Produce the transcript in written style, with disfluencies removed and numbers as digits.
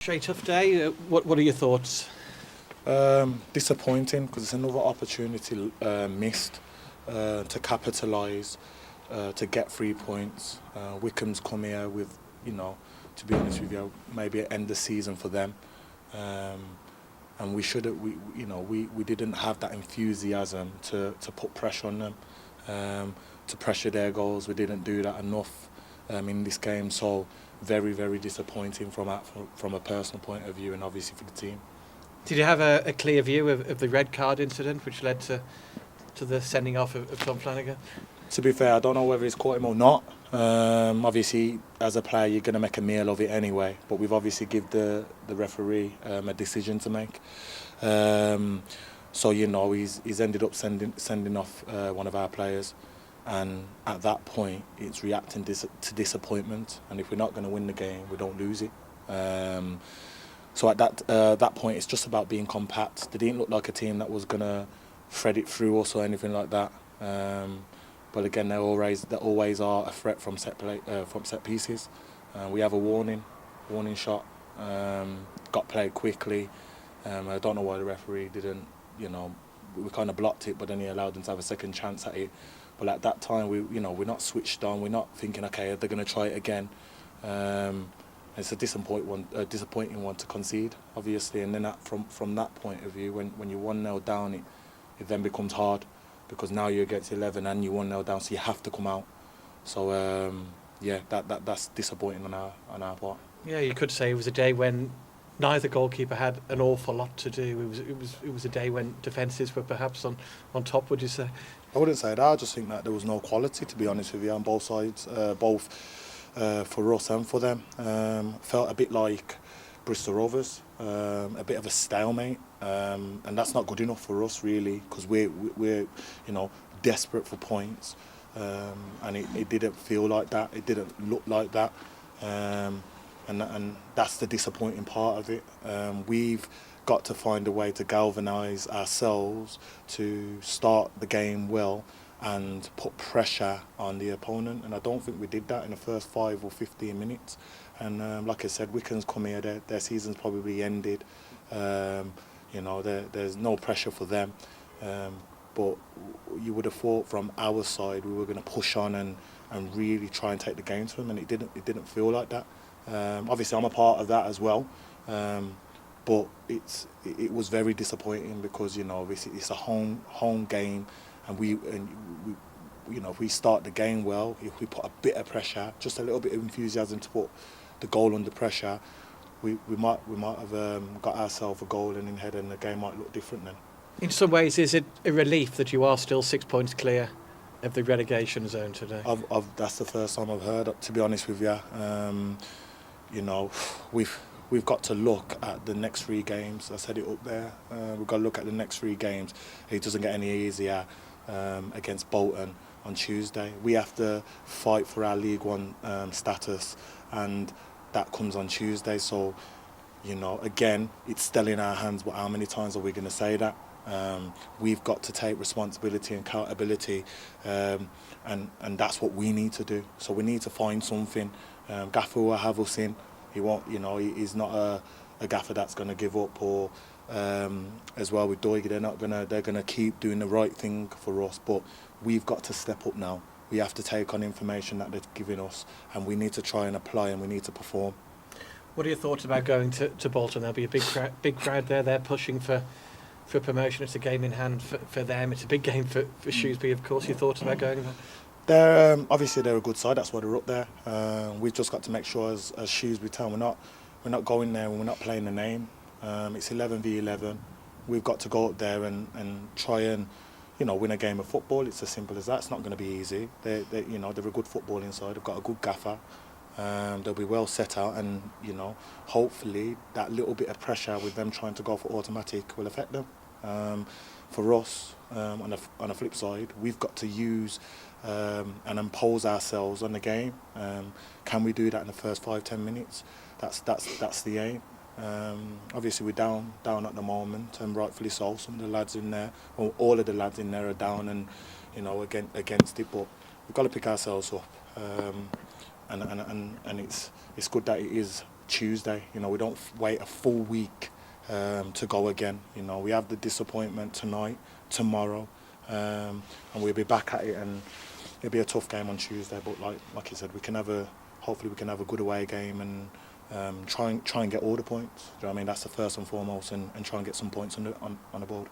Chey, tough day. What are your thoughts? Disappointing because it's another opportunity missed to capitalise, to get 3 points. Wycombe's come here with, to be honest with you, maybe an end of season for them, and we should have. We didn't have that enthusiasm to put pressure on them, to pressure their goals. We didn't do that enough in this game. So very, very disappointing from a personal point of view and obviously for the team. Did you have a clear view of the red card incident which led to the sending off of Tom Flanagan? To be fair, I don't know whether he's caught him or not. Obviously, as a player, you're going to make a meal of it anyway. But we've obviously give the referee a decision to make. So he's ended up sending off one of our players, and at that point, it's reacting to disappointment. And if we're not going to win the game, we don't lose it. So at that point, it's just about being compact. They didn't look like a team that was going to thread it through us or anything like that. But again, they always are a threat from set pieces. We have a warning shot. Got played quickly. I don't know why the referee didn't. We kind of blocked it, but then he allowed them to have a second chance at it. But at that time, we're not switched on. We're not thinking, okay, they're going to try it again. It's a disappointing one to concede, obviously. And then from that point of view, when you're 1-0 down, it then becomes hard, because now you're against 11 and you're 1-0 down, so you have to come out. So that's disappointing on our part. Yeah, you could say it was a day when neither goalkeeper had an awful lot to do. It was a day when defences were perhaps on top. Would you say? I wouldn't say that. I just think that there was no quality, to be honest with you, on both sides, both for us and for them. Felt a bit like Bristol Rovers, a bit of a stalemate, and that's not good enough for us really, because we're desperate for points, and it didn't feel like that. It didn't look like that, and that's the disappointing part of it. We've got to find a way to galvanise ourselves to start the game well and put pressure on the opponent, and I don't think we did that in the first 5 or 15 minutes. And like I said, Wycombe's come here, their season's probably ended. There's no pressure for them, but you would have thought from our side we were going to push on and really try and take the game to them, and it didn't feel like that. Obviously, I'm a part of that as well, but it was very disappointing, because it's a home game. And if we start the game well, if we put a bit of pressure, just a little bit of enthusiasm to put the goal under pressure, we might have got ourselves a goal in head, and the game might look different then. In some ways, is it a relief that you are still 6 points clear of the relegation zone today? That's the first time I've heard, to be honest with you. We've got to look at the next 3 games. I said it up there. We've got to look at the next 3 games. It doesn't get any easier against Bolton on Tuesday. We have to fight for our League One status, and that comes on Tuesday. So, again, it's still in our hands, but how many times are we going to say that? We've got to take responsibility and accountability, and that's what we need to do. So we need to find something. Gaffer will have us in. He won't, he's not a gaffer that's going to give up, or as well with Doig, they're gonna keep doing the right thing for us. But we've got to step up now. We have to take on information that they're giving us, and we need to try and apply, and we need to perform. What are your thoughts about going to Bolton? There'll be a big crowd there. They're pushing for promotion. It's a game in hand for them. It's a big game for Shrewsbury, of course. Your thoughts about going there? Obviously they're a good side. That's why they're up there. We've just got to make sure as Shrewsbury Town we're not going there and we're not playing the name. It's 11v11. We've got to go up there and try and win a game of football. It's as simple as that. It's not going to be easy. They're a good footballing side. They've got a good gaffer. They'll be well set out, and hopefully that little bit of pressure with them trying to go for automatic will affect them. For us, on the flip side, we've got to use and impose ourselves on the game. Can we do that in the first 5-10 minutes? That's the aim. Obviously we're down at the moment, and rightfully so. Some of the lads in there, well, all of the lads in there are down and against it, but we've got to pick ourselves up. And it's good that it is Tuesday. You know, we don't wait a full week to go again. You know, we have the disappointment tonight, tomorrow, and we'll be back at it, and it'll be a tough game on Tuesday. But like you said, hopefully we can have a good away game and try and get all the points. Do you know what I mean? That's the first and foremost, and try and get some points on the board.